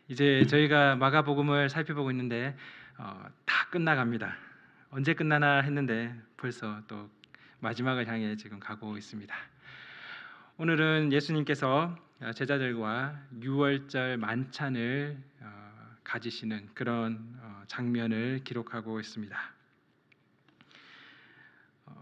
이제 저희가 마가복음을 살펴보고 있는데 다 끝나갑니다. 언제 끝나나 했는데 벌써 또 마지막을 향해 지금 가고 있습니다. 오늘은 예수님께서 제자들과 유월절 만찬을 가지시는 그런 장면을 기록하고 있습니다.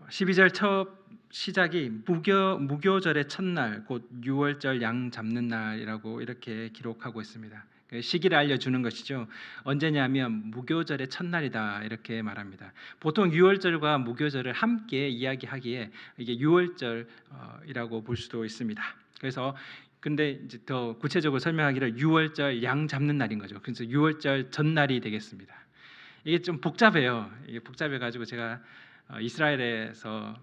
12절 첫 시작이 무교절의 첫날 곧 유월절 양 잡는 날이라고 이렇게 기록하고 있습니다. 시기를 알려주는 것이죠. 언제냐면 무교절의 첫날이다 이렇게 말합니다. 보통 유월절과 무교절을 함께 이야기하기에 이게 유월절이라고 볼 수도 있습니다. 그래서 근데 이제 더 구체적으로 설명하기를 유월절 양 잡는 날인 거죠. 그래서 유월절 전날이 되겠습니다. 이게 좀 복잡해요. 이게 복잡해 가지고 제가 이스라엘에서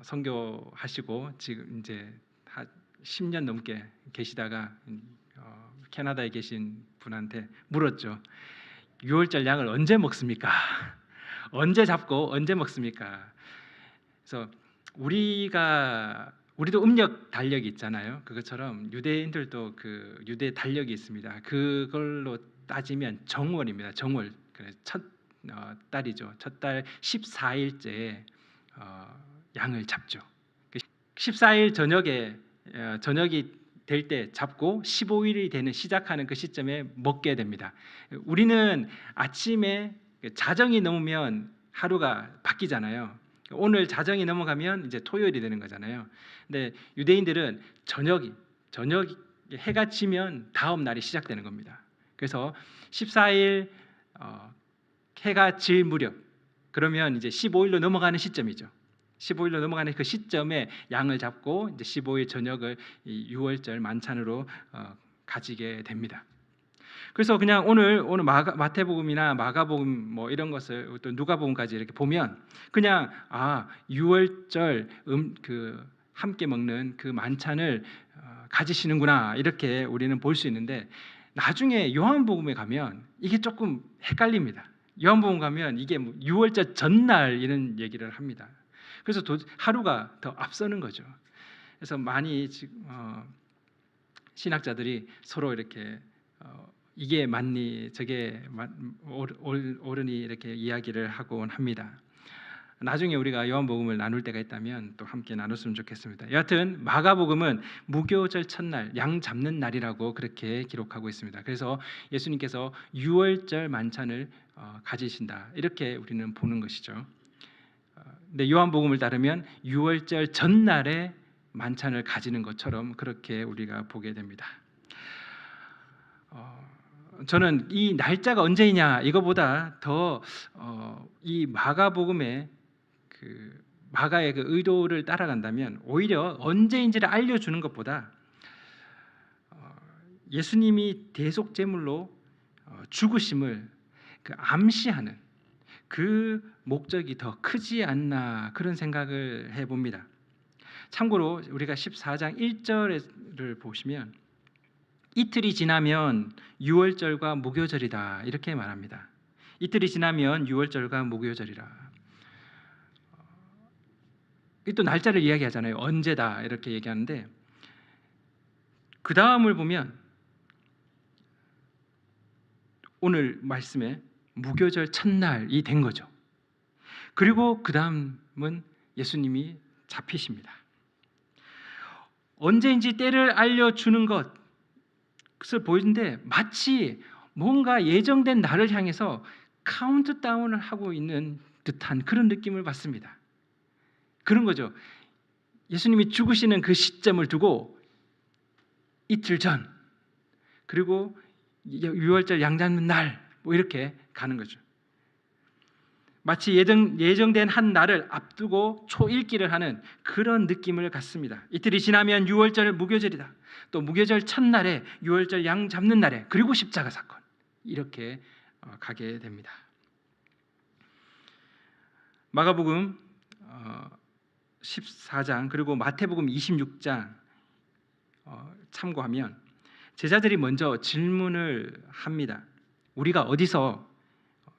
선교하시고 지금 이제 한 10년 넘게 계시다가 캐나다에 계신 분한테 물었죠. 유월절 양을 언제 먹습니까? 언제 잡고 언제 먹습니까? 그래서 우리도 음력 달력이 있잖아요. 그것처럼 유대인들도 그 유대 달력이 있습니다. 그걸로 따지면 정월입니다. 정월. 그래서 첫 달이죠. 첫 달 14일째 양을 잡죠. 14일 저녁이 될 때 잡고 15일이 되는 시작하는 그 시점에 먹게 됩니다. 우리는 아침에 자정이 넘으면 하루가 바뀌잖아요. 오늘 자정이 넘어가면 이제 토요일이 되는 거잖아요. 근데 유대인들은 저녁 해가 지면 다음 날이 시작되는 겁니다. 그래서 14일 해가 질 무렵 그러면 이제 15일로 넘어가는 시점이죠. 15일로 넘어가는 그 시점에 양을 잡고 이제 15일 저녁을 이 유월절 만찬으로 가지게 됩니다. 그래서 그냥 오늘 마태복음이나 마가복음 뭐 이런 것을 또 누가복음까지 이렇게 보면 그냥 유월절 그 함께 먹는 그 만찬을 가지시는구나 이렇게 우리는 볼 수 있는데 나중에 요한복음에 가면 이게 조금 헷갈립니다. 요한복음 가면 이게 뭐 유월절 전날 이런 얘기를 합니다. 그래서 하루가 더 앞서는 거죠. 그래서 많이 신학자들이 서로 이렇게 이게 맞니 저게 옳으니 이렇게 이야기를 하곤 합니다. 나중에 우리가 요한복음을 나눌 때가 있다면 또 함께 나눴으면 좋겠습니다. 여하튼 마가복음은 무교절 첫날 양 잡는 날이라고 그렇게 기록하고 있습니다. 그래서 예수님께서 유월절 만찬을 가지신다 이렇게 우리는 보는 것이죠. 근데 요한복음을 따르면 유월절 전날에 만찬을 가지는 것처럼 그렇게 우리가 보게 됩니다. 저는 이 날짜가 언제이냐 이거보다 더 이 마가복음의 그 마가의 그 의도를 따라간다면 오히려 언제인지를 알려주는 것보다 예수님이 대속제물로 죽으심을 그 암시하는 그 목적이 더 크지 않나 그런 생각을 해봅니다. 참고로 우리가 14장 1절을 보시면 이틀이 지나면 유월절과 무교절이다 이렇게 말합니다. 이틀이 지나면 유월절과 무교절이라. 또 날짜를 이야기하잖아요. 언제다 이렇게 얘기하는데 그 다음을 보면 오늘 말씀에 무교절 첫날이 된 거죠. 그리고 그 다음은 예수님이 잡히십니다. 언제인지 때를 알려주는 것을 보이는데 마치 뭔가 예정된 날을 향해서 카운트다운을 하고 있는 듯한 그런 느낌을 받습니다. 그런 거죠. 예수님이 죽으시는 그 시점을 두고 이틀 전 그리고 유월절 양 잡는 날 뭐 이렇게 가는 거죠. 마치 예정된 한 날을 앞두고 초읽기를 하는 그런 느낌을 갖습니다. 이틀이 지나면 유월절 무교절이다. 또 무교절 첫날에 유월절 양 잡는 날에 그리고 십자가 사건 이렇게 가게 됩니다. 마가복음 14장 그리고 마태복음 26장 참고하면 제자들이 먼저 질문을 합니다. 우리가 어디서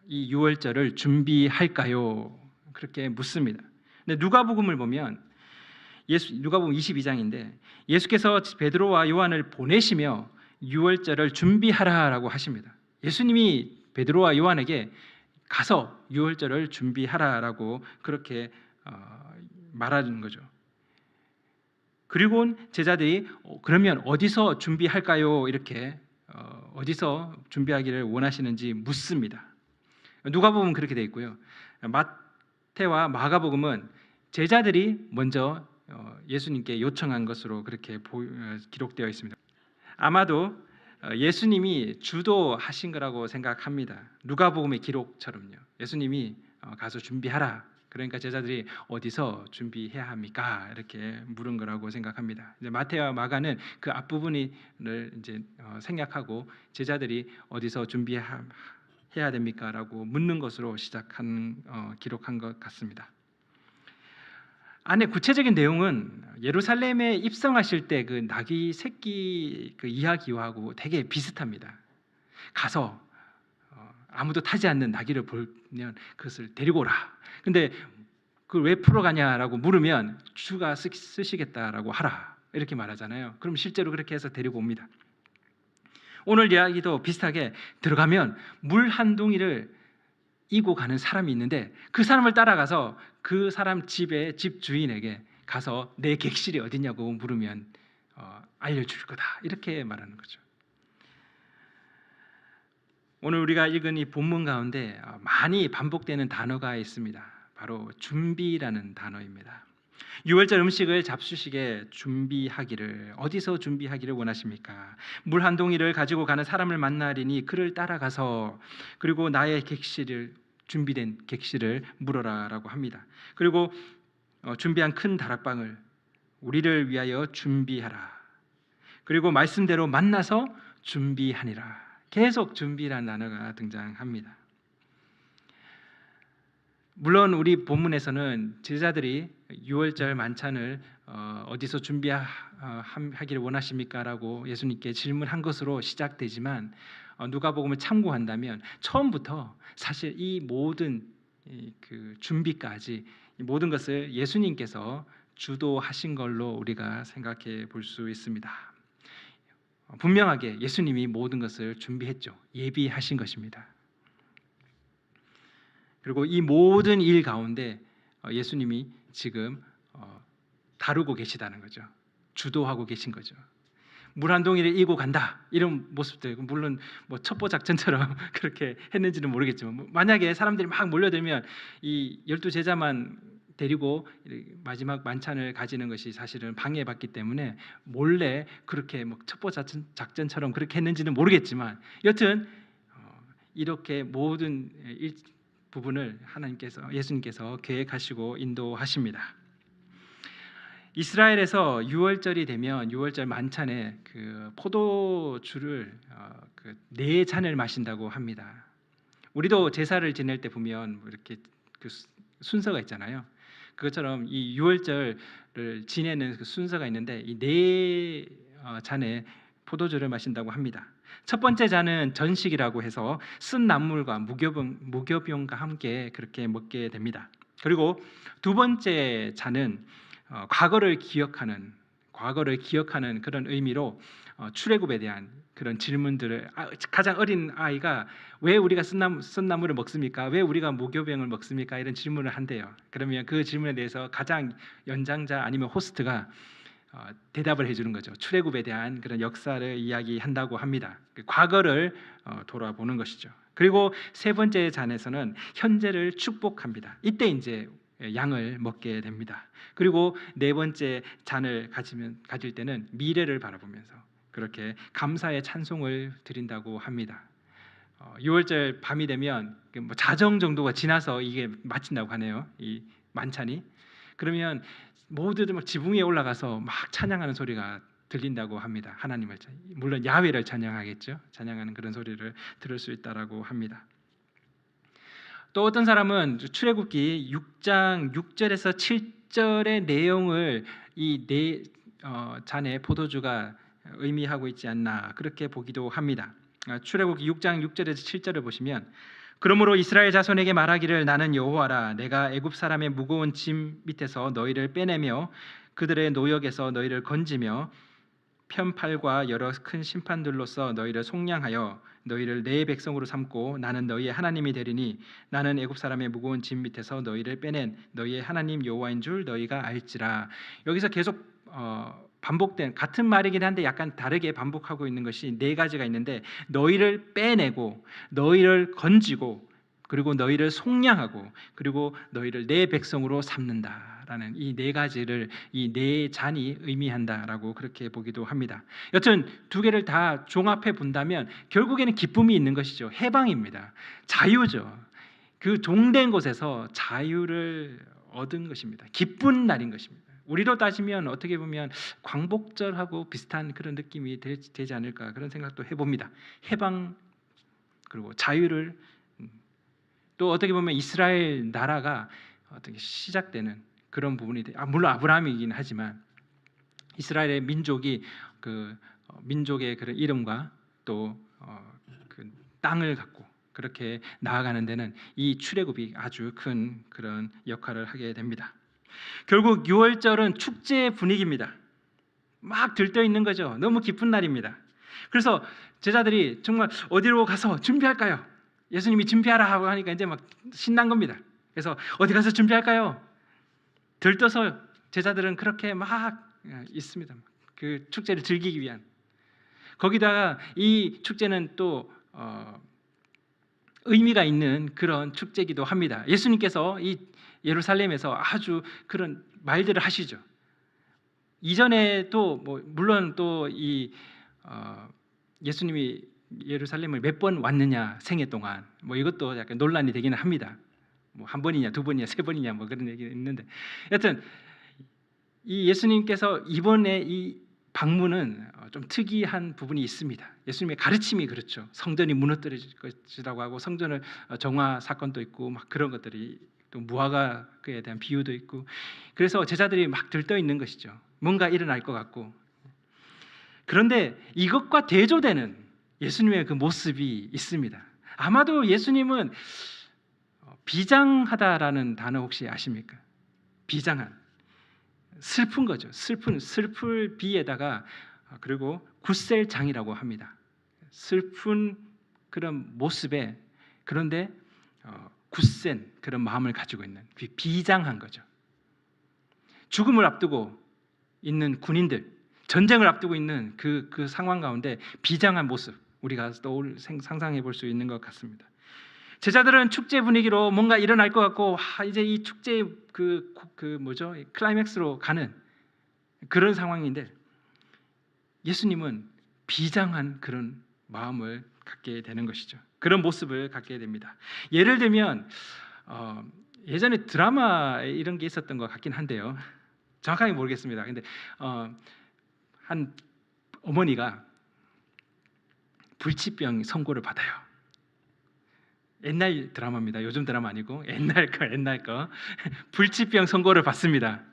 이 유월절을 준비할까요? 그렇게 묻습니다. 근데 누가복음을 보면 누가복음 22장인데 예수께서 베드로와 요한을 보내시며 유월절을 준비하라라고 하십니다. 예수님이 베드로와 요한에게 가서 유월절을 준비하라라고 그렇게 말하는 거죠. 그리고 제자들이 그러면 어디서 준비할까요? 이렇게 어디서 준비하기를 원하시는지 묻습니다. 누가복음은 그렇게 되어 있고요. 마태와 마가복음은 제자들이 먼저 예수님께 요청한 것으로 그렇게 기록되어 있습니다. 아마도 예수님이 주도하신 거라고 생각합니다. 누가복음의 기록처럼요. 예수님이 가서 준비하라. 그러니까 제자들이 어디서 준비해야 합니까? 이렇게 물은 거라고 생각합니다. 이제 마태와 마가는 그 앞부분을 이제 생략하고 제자들이 어디서 준비해야 됩니까?라고 묻는 것으로 기록한 것 같습니다. 안에 구체적인 내용은 예루살렘에 입성하실 때 그 나귀 새끼 그 이야기하고 되게 비슷합니다. 가서 아무도 타지 않는 나귀를 보면 그것을 데리고 오라. 근데 그걸 왜 풀어가냐라고 물으면 주가 쓰시겠다라고 하라 이렇게 말하잖아요. 그럼 실제로 그렇게 해서 데리고 옵니다. 오늘 이야기도 비슷하게 들어가면 물 한 동이를 이고 가는 사람이 있는데 그 사람을 따라가서 그 사람 집의 집 주인에게 가서 내 객실이 어디냐고 물으면 알려줄 거다 이렇게 말하는 거죠. 오늘 우리가 읽은 이 본문 가운데 많이 반복되는 단어가 있습니다. 바로 준비라는 단어입니다. 유월절 음식을 잡수시게 준비하기를 어디서 준비하기를 원하십니까? 물 한 동이를 가지고 가는 사람을 만나리니 그를 따라가서 그리고 나의 객실을 준비된 객실을 물어라라고 합니다. 그리고 준비한 큰 다락방을 우리를 위하여 준비하라. 그리고 말씀대로 만나서 준비하니라. 계속 준비라는 단어가 등장합니다. 물론 우리 본문에서는 제자들이 유월절 만찬을 어디서 준비하기를 원하십니까? 라고 예수님께 질문한 것으로 시작되지만 누가복음을 참고한다면 처음부터 사실 이 모든 그 준비까지 이 모든 것을 예수님께서 주도하신 걸로 우리가 생각해 볼 수 있습니다. 분명하게 예수님이 모든 것을 준비했죠. 예비하신 것입니다. 그리고 이 모든 일 가운데 예수님이 지금 다루고 계시다는 거죠. 주도하고 계신 거죠. 물 한 동이를 이고 간다 이런 모습들 물론 뭐 첩보 작전처럼 그렇게 했는지는 모르겠지만 만약에 사람들이 막 몰려들면 이 12제자만 데리고 마지막 만찬을 가지는 것이 사실은 방해받기 때문에 몰래 그렇게 뭐 첩보 작전처럼 그렇게 했는지는 모르겠지만 여튼 이렇게 모든 부분을 예수님께서 계획하시고 인도하십니다. 이스라엘에서 유월절이 되면 유월절 만찬에 그 포도주를 네 잔을 마신다고 합니다. 우리도 제사를 지낼 때 보면 이렇게 그 순서가 있잖아요. 그것처럼 이 유월절을 지내는 그 순서가 있는데 이 네 잔의 포도주를 마신다고 합니다. 첫 번째 잔은 전식이라고 해서 쓴 나물과 무교병과 함께 그렇게 먹게 됩니다. 그리고 두 번째 잔은 과거를 기억하는 그런 의미로 출애굽에 대한 그런 질문들을 가장 어린 아이가 왜 우리가 쓴 나물을 먹습니까? 왜 우리가 무교병을 먹습니까? 이런 질문을 한대요. 그러면 그 질문에 대해서 가장 연장자 아니면 호스트가 대답을 해주는 거죠. 출애굽에 대한 그런 역사를 이야기한다고 합니다. 과거를 돌아보는 것이죠. 그리고 세 번째 잔에서는 현재를 축복합니다. 이때 이제 양을 먹게 됩니다. 그리고 네 번째 잔을 가질 때는 미래를 바라보면서 그렇게 감사의 찬송을 드린다고 합니다. 6월절 밤이 되면 뭐 자정 정도가 지나서 이게 마친다고 하네요. 이 만찬이. 그러면 모두들 막 지붕 위에 올라가서 막 찬양하는 소리가 들린다고 합니다. 하나님을 물론 야훼를 찬양하겠죠. 찬양하는 그런 소리를 들을 수 있다라고 합니다. 또 어떤 사람은 출애굽기 6장 6절에서 7절의 내용을 이 네 잔의 포도주가 의미하고 있지 않나 그렇게 보기도 합니다. 출애굽기 6장 6절에서 7절을 보시면 그러므로 이스라엘 자손에게 말하기를 나는 여호와라 내가 애굽 사람의 무거운 짐 밑에서 너희를 빼내며 그들의 노역에서 너희를 건지며 편팔과 여러 큰 심판들로서 너희를 속량하여 너희를 내 백성으로 삼고 나는 너희의 하나님이 되리니 나는 애굽 사람의 무거운 짐 밑에서 너희를 빼낸 너희의 하나님 여호와인 줄 너희가 알지라. 여기서 계속 반복된 같은 말이긴 한데 약간 다르게 반복하고 있는 것이 네 가지가 있는데, 너희를 빼내고 너희를 건지고 그리고 너희를 속량하고 그리고 너희를 내 백성으로 삼는다라는 이 네 가지를 이 네 잔이 의미한다라고 그렇게 보기도 합니다. 여튼 두 개를 다 종합해 본다면 결국에는 기쁨이 있는 것이죠. 해방입니다. 자유죠. 그 종된 곳에서 자유를 얻은 것입니다. 기쁜 날인 것입니다. 우리로 따지면 어떻게 보면 광복절하고 비슷한 그런 느낌이 되지 않을까 그런 생각도 해봅니다. 해방 그리고 자유를, 또 어떻게 보면 이스라엘 나라가 어떻게 시작되는 그런 부분이 물론 아브라함이긴 하지만 이스라엘의 민족이 민족의 그런 이름과 또 그 땅을 갖고 그렇게 나아가는 데는 이 출애굽이 아주 큰 그런 역할을 하게 됩니다. 결국 6월절은 축제 분위기입니다. 막 들떠 있는 거죠. 너무 기쁜 날입니다. 그래서 제자들이 정말 어디로 가서 준비할까요? 예수님이 준비하라 하고 하니까 이제 막 신난 겁니다. 그래서 어디 가서 준비할까요? 들떠서 제자들은 그렇게 막 있습니다. 그 축제를 즐기기 위한. 거기다가 이 축제는 또 의미가 있는 그런 축제이기도 합니다. 예수님께서 이 예루살렘에서 아주 그런 말들을 하시죠. 이전에도 물론 또 이 예수님이 예루살렘을 몇 번 왔느냐 생애 동안 이것도 약간 논란이 되기는 합니다. 한 번이냐 두 번이냐 세 번이냐 그런 얘기 있는데, 여튼 이 예수님께서 이번에 이 방문은 좀 특이한 부분이 있습니다. 예수님의 가르침이 그렇죠. 성전이 무너뜨릴 것이라고 하고 성전을 정화 사건도 있고 막 그런 것들이, 또 무화과 그에 대한 비유도 있고, 그래서 제자들이 막 들떠 있는 것이죠. 뭔가 일어날 것 같고. 그런데 이것과 대조되는 예수님의 그 모습이 있습니다. 아마도 예수님은 비장하다라는 단어 혹시 아십니까? 비장한, 슬픈 거죠. 슬플 비에다가 그리고 굳셀장이라고 합니다. 슬픈 그런 모습에, 그런데 굳센 그런 마음을 가지고 있는, 비장한 거죠. 죽음을 앞두고 있는 군인들, 전쟁을 앞두고 있는 그 상황 가운데 비장한 모습, 우리가 상상해 볼 수 있는 것 같습니다. 제자들은 축제 분위기로 뭔가 일어날 것 같고 이제 이 축제의 클라이맥스로 가는 그런 상황인데, 예수님은 비장한 그런 마음을 갖게 되는 것이죠. 그런 모습을 갖게 됩니다. 예를 들면 예전에 드라마에 이런 게 있었던 것 같긴 한데요. 정확하게 모르겠습니다. 근데 한 어머니가 불치병 선고를 받아요. 옛날 드라마입니다. 요즘 드라마 아니고 옛날 거 불치병 선고를 받습니다.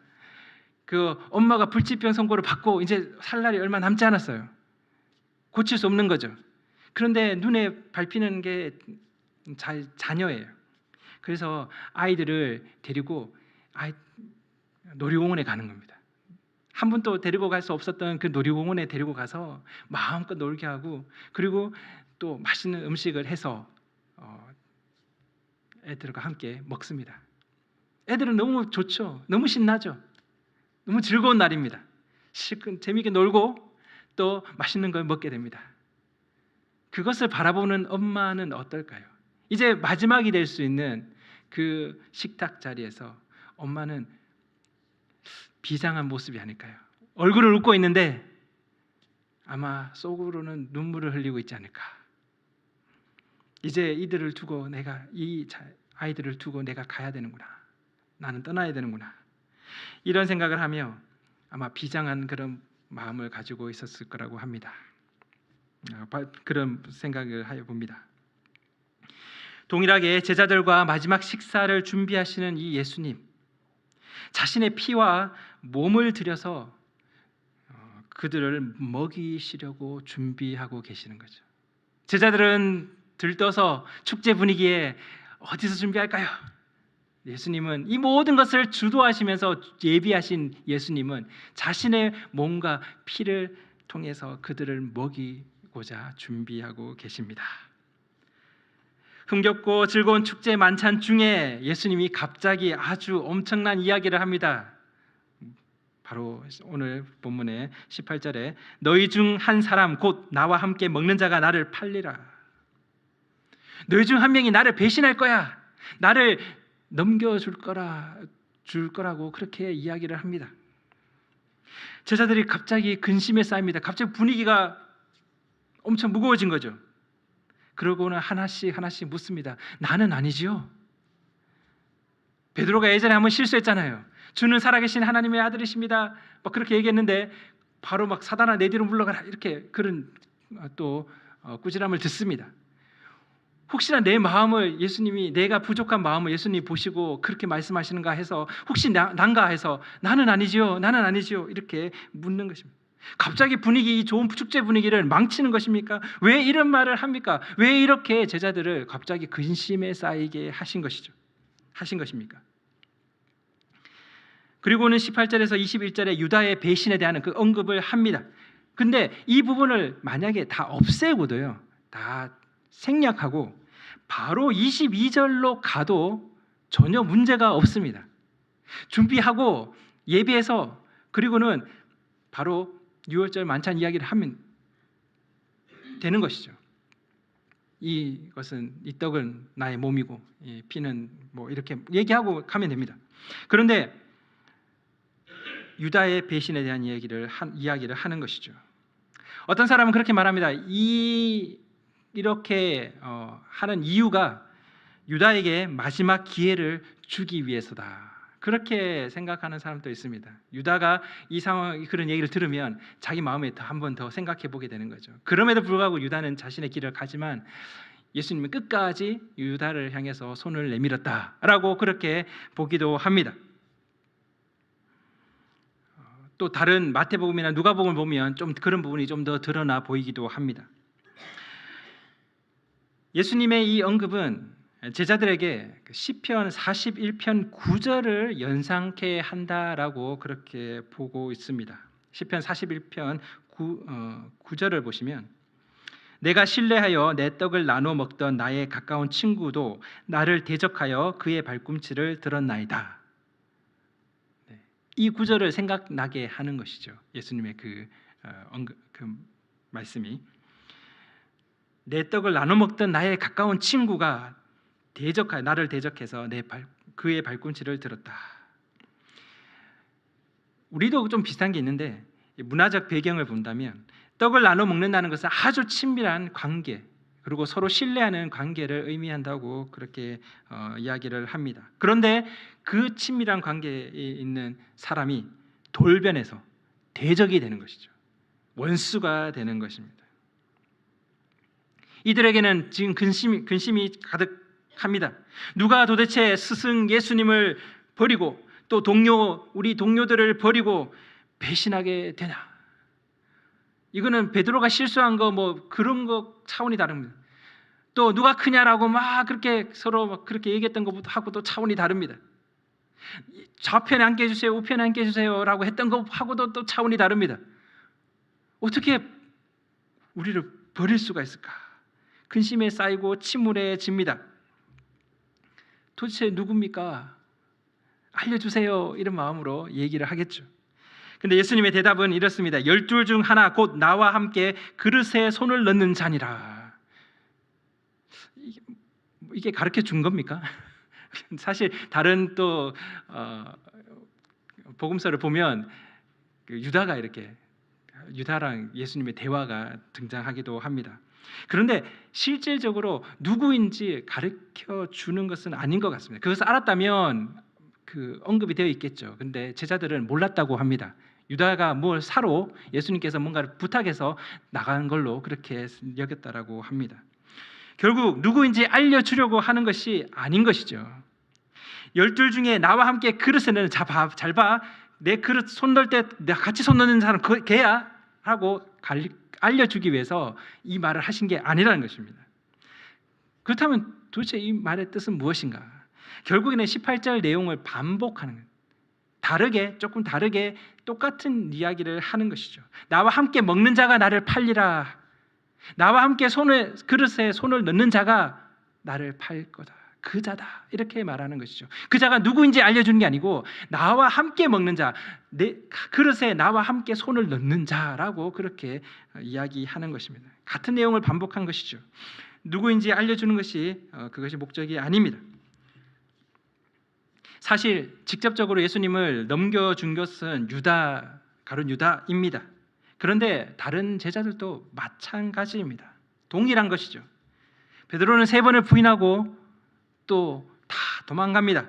그 엄마가 불치병 선고를 받고 이제 살 날이 얼마 남지 않았어요. 고칠 수 없는 거죠. 그런데 눈에 밟히는 게 자녀예요. 그래서 아이들을 데리고 놀이공원에 가는 겁니다. 한 번도 데리고 갈 수 없었던 그 놀이공원에 데리고 가서 마음껏 놀게 하고, 그리고 또 맛있는 음식을 해서 애들과 함께 먹습니다. 애들은 너무 좋죠. 너무 신나죠. 너무 즐거운 날입니다. 실컷 재미있게 놀고 또 맛있는 걸 먹게 됩니다. 그것을 바라보는 엄마는 어떨까요? 이제 마지막이 될 수 있는 그 식탁 자리에서 엄마는 비장한 모습이 아닐까요? 얼굴을 웃고 있는데 아마 속으로는 눈물을 흘리고 있지 않을까. 이제 이들을 두고 이 아이들을 두고 내가 가야 되는구나. 나는 떠나야 되는구나. 이런 생각을 하며 아마 비장한 그런 마음을 가지고 있었을 거라고 합니다. 그런 생각을 하여 봅니다. 동일하게 제자들과 마지막 식사를 준비하시는 이 예수님, 자신의 피와 몸을 들여서 그들을 먹이시려고 준비하고 계시는 거죠. 제자들은 들떠서 축제 분위기에 어디서 준비할까요? 예수님은 이 모든 것을 주도하시면서 예비하신 예수님은 자신의 몸과 피를 통해서 그들을 먹이고자 준비하고 계십니다. 흥겹고 즐거운 축제 만찬 중에 예수님이 갑자기 아주 엄청난 이야기를 합니다. 바로 오늘 본문의 18절에 너희 중 한 사람 곧 나와 함께 먹는 자가 나를 팔리라. 너희 중 한 명이 나를 배신할 거야. 나를 넘겨줄 거라고 그렇게 이야기를 합니다. 제자들이 갑자기 근심에 쌓입니다. 갑자기 분위기가 엄청 무거워진 거죠. 그러고는 하나씩 묻습니다. 나는 아니지요? 베드로가 예전에 한번 실수했잖아요. 주는 살아계신 하나님의 아들이십니다. 막 그렇게 얘기했는데 바로 막 사단아 내 뒤로 물러가라 이렇게 그런 또 꾸지람을 듣습니다. 혹시나 내 마음을 예수님이 내가 부족한 마음을 예수님이 보시고 그렇게 말씀하시는가 해서 혹시 난가 해서 나는 아니지요 이렇게 묻는 것입니다. 갑자기 이 좋은 축제 분위기를 망치는 것입니까? 왜 이런 말을 합니까? 왜 이렇게 제자들을 갑자기 근심에 쌓이게 하신 것입니까? 그리고는 18절에서 21절에 유다의 배신에 대한 그 언급을 합니다. 근데 이 부분을 만약에 다 없애고도요, 다 생략하고 바로 22절로 가도 전혀 문제가 없습니다. 준비하고 예비해서 그리고는 바로 6월절 만찬 이야기를 하면 되는 것이죠. 이것은 이 떡은 나의 몸이고 이 피는 뭐 이렇게 얘기하고 가면 됩니다. 그런데 유다의 배신에 대한 이야기를 하는 것이죠. 어떤 사람은 그렇게 말합니다. 이렇게 하는 이유가 유다에게 마지막 기회를 주기 위해서다. 그렇게 생각하는 사람도 있습니다. 유다가 이 상황 그런 얘기를 들으면 자기 마음에 한 번 더 생각해 보게 되는 거죠. 그럼에도 불구하고 유다는 자신의 길을 가지만 예수님은 끝까지 유다를 향해서 손을 내밀었다라고 그렇게 보기도 합니다. 또 다른 마태복음이나 누가복음을 보면 좀 그런 부분이 좀 더 드러나 보이기도 합니다. 예수님의 이 언급은 제자들에게 시편 41편 9절을 연상케 한다라고 그렇게 보고 있습니다. 시편 41편 9절을 보시면 내가 신뢰하여 내 떡을 나눠 먹던 나의 가까운 친구도 나를 대적하여 그의 발꿈치를 들었나이다. 이 구절을 생각나게 하는 것이죠. 예수님의 그 말씀이 내 떡을 나눠 먹던 나의 가까운 친구가 나를 대적해서 그의 발꿈치를 들었다. 우리도 좀 비슷한 게 있는데 문화적 배경을 본다면 떡을 나눠 먹는다는 것은 아주 친밀한 관계 그리고 서로 신뢰하는 관계를 의미한다고 그렇게 이야기를 합니다. 그런데 그 친밀한 관계에 있는 사람이 돌변해서 대적이 되는 것이죠. 원수가 되는 것입니다. 이들에게는 지금 근심이 가득합니다. 누가 도대체 스승 예수님을 버리고 또 우리 동료들을 버리고 배신하게 되냐? 이거는 베드로가 실수한 거 뭐 그런 거 차원이 다릅니다. 또 누가 크냐라고 막 그렇게 서로 막 그렇게 얘기했던 것부터 하고 또 차원이 다릅니다. 좌편에 앉게 해주세요, 우편에 앉게 해주세요라고 했던 것하고도 또 차원이 다릅니다. 어떻게 우리를 버릴 수가 있을까? 근심에 쌓이고 침울해집니다. 도대체 누굽니까? 알려주세요. 이런 마음으로 얘기를 하겠죠. 근데 예수님의 대답은 이렇습니다. 12 중 하나 곧 나와 함께 그릇에 손을 넣는 자니라. 이게 가르쳐 준 겁니까? 사실 다른 또 복음서를 보면 유다가 이렇게 유다랑 예수님의 대화가 등장하기도 합니다. 그런데 실질적으로 누구인지 가르쳐 주는 것은 아닌 것 같습니다. 그것을 알았다면 그 언급이 되어 있겠죠. 근데 제자들은 몰랐다고 합니다. 유다가 뭘 사로 예수님께서 뭔가를 부탁해서 나간 걸로 그렇게 여겼다라고 합니다. 결국 누구인지 알려주려고 하는 것이 아닌 것이죠. 12 중에 나와 함께 그릇에 넣는 잘 봐. 내 그릇 손 넣을 때 같이 손 넣는 사람 걔야 하고 알려주기 위해서 이 말을 하신 게 아니라는 것입니다. 그렇다면 도대체 이 말의 뜻은 무엇인가? 결국에는 18절 내용을 반복하는 거예요. 조금 다르게 똑같은 이야기를 하는 것이죠. 나와 함께 먹는 자가 나를 팔리라. 나와 함께 그릇에 손을 넣는 자가 나를 팔 거다. 그 자다. 이렇게 말하는 것이죠. 그 자가 누구인지 알려주는 게 아니고 나와 함께 먹는 자, 내 그릇에 나와 함께 손을 넣는 자라고 그렇게 이야기하는 것입니다. 같은 내용을 반복한 것이죠. 누구인지 알려주는 것이 그것이 목적이 아닙니다. 사실 직접적으로 예수님을 넘겨준 것은 가룟 유다입니다. 그런데 다른 제자들도 마찬가지입니다. 동일한 것이죠. 베드로는 3번을 부인하고 또 다 도망갑니다.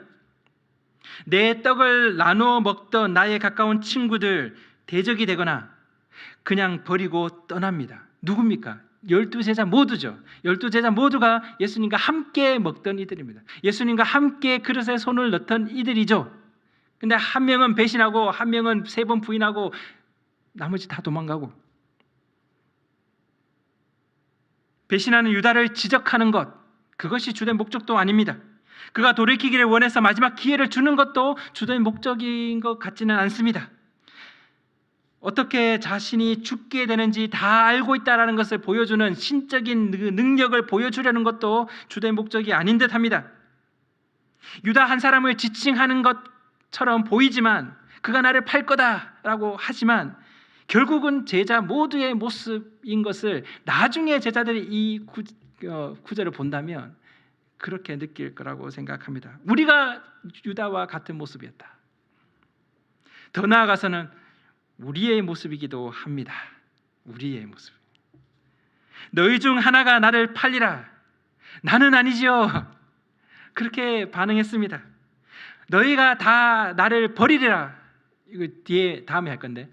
내 떡을 나누어 먹던 나의 가까운 친구들 대적이 되거나 그냥 버리고 떠납니다. 누굽니까? 12제자 모두죠. 12제자 모두가 예수님과 함께 먹던 이들입니다. 예수님과 함께 그릇에 손을 넣던 이들이죠. 근데 한 명은 배신하고 한 명은 3번 부인하고 나머지 다 도망가고, 배신하는 유다를 지적하는 것, 그것이 주된 목적도 아닙니다. 그가 돌이키기를 원해서 마지막 기회를 주는 것도 주된 목적인 것 같지는 않습니다. 어떻게 자신이 죽게 되는지 다 알고 있다는 것을 보여주는 신적인 능력을 보여주려는 것도 주된 목적이 아닌 듯합니다. 유다 한 사람을 지칭하는 것처럼 보이지만 그가 나를 팔 거다라고 하지만 결국은 제자 모두의 모습인 것을 나중에 제자들이 이 구절을 본다면 그렇게 느낄 거라고 생각합니다. 우리가 유다와 같은 모습이었다. 더 나아가서는 우리의 모습이기도 합니다. 우리의 모습. 너희 중 하나가 나를 팔리라. 나는 아니지요. 그렇게 반응했습니다. 너희가 다 나를 버리리라. 이거 다음에 할 건데,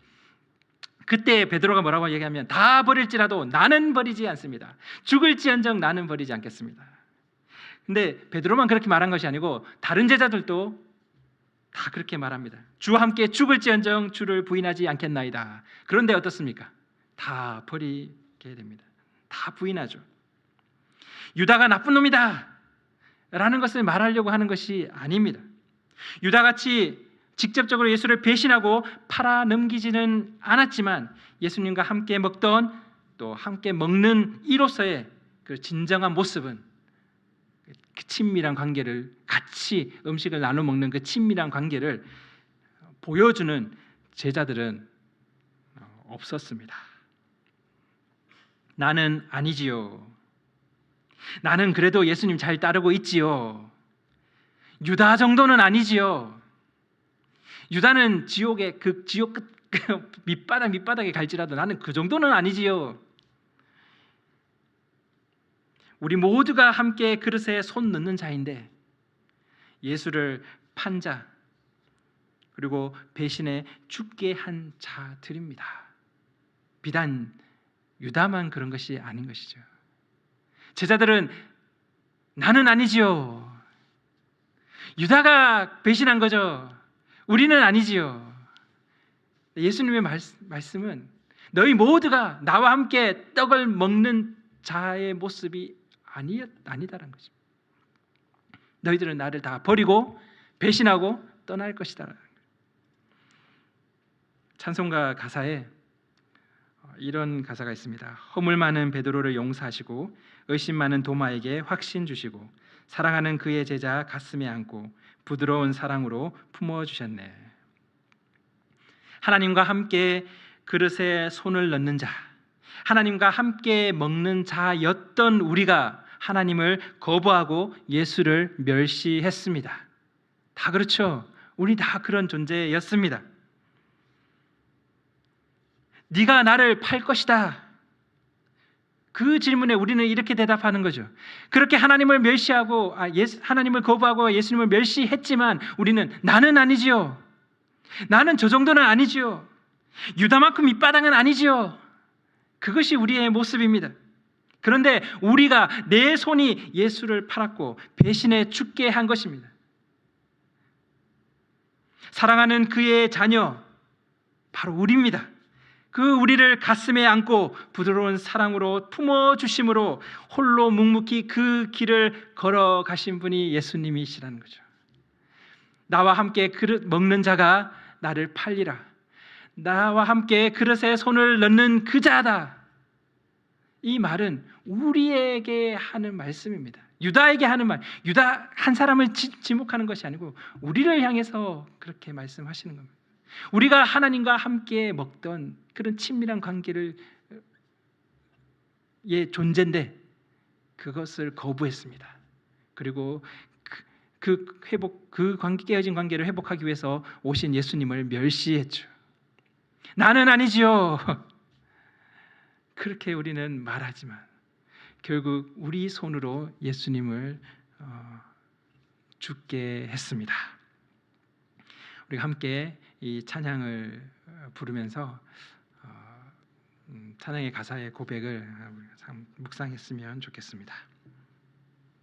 그때 베드로가 뭐라고 얘기하면 다 버릴지라도 나는 버리지 않습니다. 죽을지언정 나는 버리지 않겠습니다. 근데 베드로만 그렇게 말한 것이 아니고 다른 제자들도 다 그렇게 말합니다. 주와 함께 죽을지언정 주를 부인하지 않겠나이다. 그런데 어떻습니까? 다 버리게 됩니다. 다 부인하죠. 유다가 나쁜 놈이다 라는 것을 말하려고 하는 것이 아닙니다. 유다같이 직접적으로 예수를 배신하고 팔아넘기지는 않았지만 예수님과 함께 먹던, 또 함께 먹는 이로서의 그 진정한 모습은 그 친밀한 관계를, 같이 음식을 나눠 먹는 그 친밀한 관계를 보여주는 제자들은 없었습니다. 나는 아니지요. 나는 그래도 예수님 잘 따르고 있지요. 유다 정도는 아니지요. 유다는 지옥 끝 밑바닥에 갈지라도 나는 그 정도는 아니지요. 우리 모두가 함께 그릇에 손 넣는 자인데 예수를 판 자, 그리고 배신에 죽게 한 자들입니다. 비단 유다만 그런 것이 아닌 것이죠. 제자들은 나는 아니지요. 유다가 배신한 거죠. 우리는 아니지요. 예수님의 말씀은 너희 모두가 나와 함께 떡을 먹는 자의 모습이 아니다라는 것입니다. 너희들은 나를 다 버리고 배신하고 떠날 것이다. 찬송가 가사에 이런 가사가 있습니다. 허물 많은 베드로를 용서하시고 의심 많은 도마에게 확신 주시고 사랑하는 그의 제자 가슴에 안고 부드러운 사랑으로 품어주셨네. 하나님과 함께 그릇에 손을 넣는 자, 하나님과 함께 먹는 자였던 우리가 하나님을 거부하고 예수를 멸시했습니다. 다 그렇죠. 우리 다 그런 존재였습니다. 네가 나를 팔 것이다. 그 질문에 우리는 이렇게 대답하는 거죠. 그렇게 하나님을 멸시하고 하나님을 거부하고 예수님을 멸시했지만 우리는 나는 아니지요. 나는 저 정도는 아니지요. 유다만큼 밑바닥은 아니지요. 그것이 우리의 모습입니다. 그런데 우리가 내 손이 예수를 팔았고 배신에 죽게 한 것입니다. 사랑하는 그의 자녀 바로 우리입니다. 그 우리를 가슴에 안고 부드러운 사랑으로 품어주심으로 홀로 묵묵히 그 길을 걸어가신 분이 예수님이시라는 거죠. 나와 함께 그릇 먹는 자가 나를 팔리라. 나와 함께 그릇에 손을 넣는 그 자다. 이 말은 우리에게 하는 말씀입니다. 유다에게 하는 말, 유다 한 사람을 지목하는 것이 아니고 우리를 향해서 그렇게 말씀하시는 겁니다. 우리가 하나님과 함께 먹던 그런 친밀한 관계를 존재인데 그것을 거부했습니다. 그리고 깨어진 관계를 회복하기 위해서 오신 예수님을 멸시했죠. 나는 아니지요. 그렇게 우리는 말하지만 결국 우리 손으로 예수님을 죽게 했습니다. 우리가 함께 이 찬양을 부르면서 찬양의 가사의 고백을 묵상했으면 좋겠습니다.